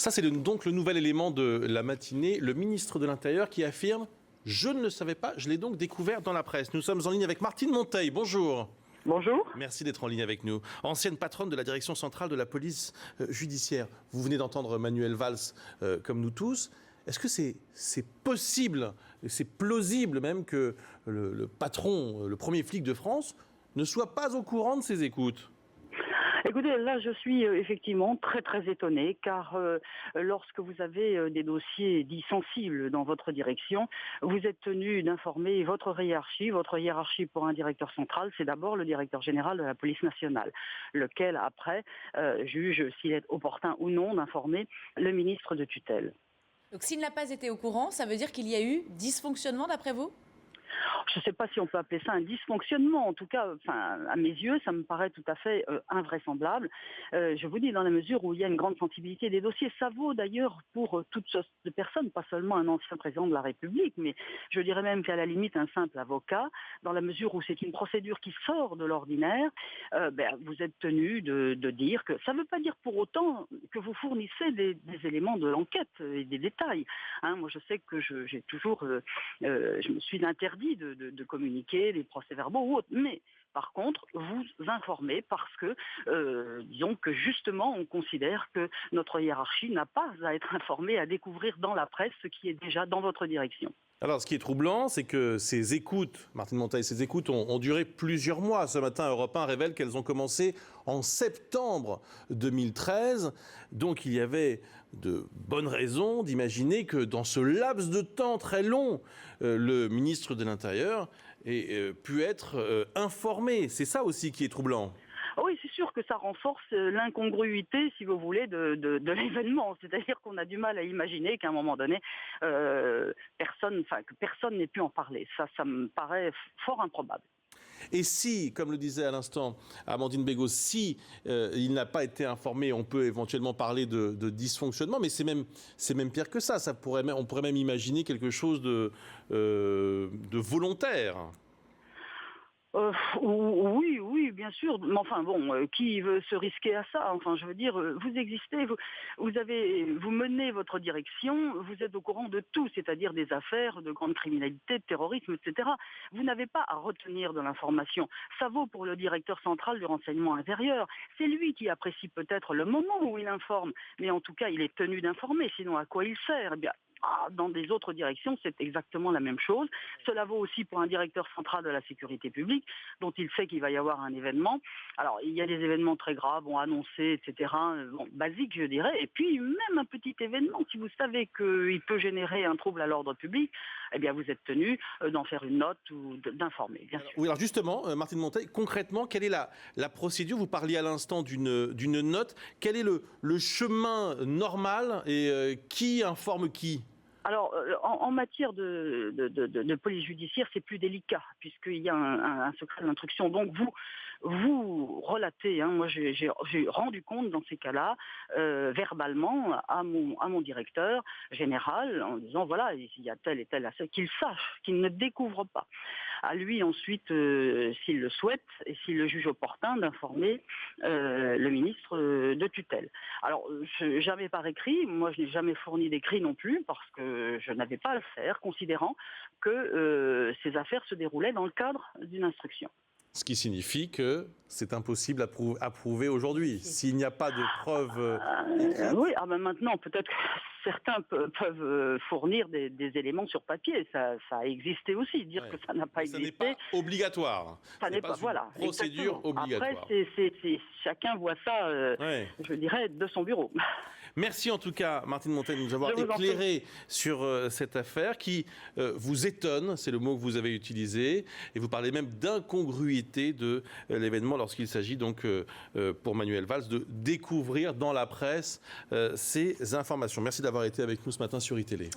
Ça, c'est donc le nouvel élément de la matinée. Le ministre de l'Intérieur qui affirme « Je ne le savais pas, je l'ai donc découvert dans la presse ». Nous sommes en ligne avec Martine Monteil. Bonjour. Bonjour. Merci d'être en ligne avec nous. Ancienne patronne de la direction centrale de la police judiciaire. Vous venez d'entendre Manuel Valls, comme nous tous. Est-ce que c'est possible, c'est plausible même que le patron, le premier flic de France, ne soit pas au courant de ces écoutes ? Écoutez, là je suis effectivement très étonnée car lorsque vous avez des dossiers dits sensibles dans votre direction, vous êtes tenu d'informer votre hiérarchie. Votre hiérarchie pour un directeur central, c'est d'abord le directeur général de la police nationale, lequel après juge s'il est opportun ou non d'informer le ministre de tutelle. Donc s'il n'a pas été au courant, ça veut dire qu'il y a eu dysfonctionnement d'après vous ? Je ne sais pas si on peut appeler ça un dysfonctionnement. En tout cas, à mes yeux, ça me paraît tout à fait invraisemblable. Je vous dis, dans la mesure où il y a une grande sensibilité des dossiers. Ça vaut d'ailleurs pour toutes sortes de personnes, pas seulement un ancien président de la République, mais je dirais même qu'à la limite un simple avocat, dans la mesure où c'est une procédure qui sort de l'ordinaire, vous êtes tenu de dire que ça ne veut pas dire pour autant que vous fournissez des éléments de l'enquête et des détails. Moi, je sais que j'ai toujours, je me suis interdit de communiquer les procès-verbaux ou autres, mais par contre, vous informez parce que, disons que justement, on considère que notre hiérarchie n'a pas à être informée, à découvrir dans la presse ce qui est déjà dans votre direction. Alors, ce qui est troublant, c'est que ces écoutes, Martine Monteil, ces écoutes ont duré plusieurs mois. Ce matin, Europe 1 révèle qu'elles ont commencé en septembre 2013. Donc, il y avait de bonnes raisons d'imaginer que dans ce laps de temps très long, le ministre de l'Intérieur ait pu être informé. C'est ça aussi qui est troublant. Oui, c'est sûr que ça renforce l'incongruité, si vous voulez, de l'événement. C'est-à-dire qu'on a du mal à imaginer qu'à un moment donné, que personne n'ait pu en parler. Ça me paraît fort improbable. Et si, comme le disait à l'instant Amandine Bégaud, si il n'a pas été informé, on peut éventuellement parler de dysfonctionnement, mais c'est même pire que ça. On pourrait même imaginer quelque chose de volontaire. Oui, bien sûr. Mais enfin bon, qui veut se risquer à ça? Enfin, je veux dire, vous existez, vous menez votre direction, vous êtes au courant de tout, c'est-à-dire des affaires de grande criminalité, de terrorisme, etc. Vous n'avez pas à retenir de l'information. Ça vaut pour le directeur central du renseignement intérieur. C'est lui qui apprécie peut-être le moment où il informe, mais en tout cas, il est tenu d'informer. Sinon, à quoi il sert? Eh bien, dans des autres directions, c'est exactement la même chose. Cela vaut aussi pour un directeur central de la sécurité publique, dont il sait qu'il va y avoir un événement. Alors, il y a des événements très graves, annoncés, etc., basiques, je dirais. Et puis, même un petit événement, si vous savez qu'il peut générer un trouble à l'ordre public, eh bien, vous êtes tenu d'en faire une note ou d'informer, bien sûr. Oui, alors justement, Martine Monteil, concrètement, quelle est la procédure? Vous parliez à l'instant d'une note. Quel est le chemin normal et qui informe qui? Alors, en matière de police judiciaire, c'est plus délicat, puisqu'il y a un secret d'instruction. Donc, vous relatez, moi j'ai rendu compte dans ces cas-là, verbalement, à mon directeur général, en disant, voilà, il y a tel et tel affaire, qu'il sache, qu'il ne découvre pas. À lui ensuite, s'il le souhaite et s'il le juge opportun, d'informer le ministre de tutelle. Alors, jamais par écrit, moi je n'ai jamais fourni d'écrit non plus, parce que je n'avais pas à le faire, considérant que ces affaires se déroulaient dans le cadre d'une instruction. Ce qui signifie que c'est impossible à prouver aujourd'hui. S'il n'y a pas de preuves écrites... Oui, maintenant, peut-être que certains peuvent fournir des éléments sur papier. Ça a existé aussi. Dire que ça n'a pas existé... Ça n'est pas obligatoire. Ça n'est pas, voilà, une procédure exactement. obligatoire. Après, chacun voit ça, je dirais, de son bureau. Merci en tout cas, Martine Monteil, de nous avoir éclairé sur cette affaire qui vous étonne, c'est le mot que vous avez utilisé, et vous parlez même d'incongruité de l'événement lorsqu'il s'agit donc pour Manuel Valls de découvrir dans la presse ces informations. Merci d'avoir été avec nous ce matin sur iTélé.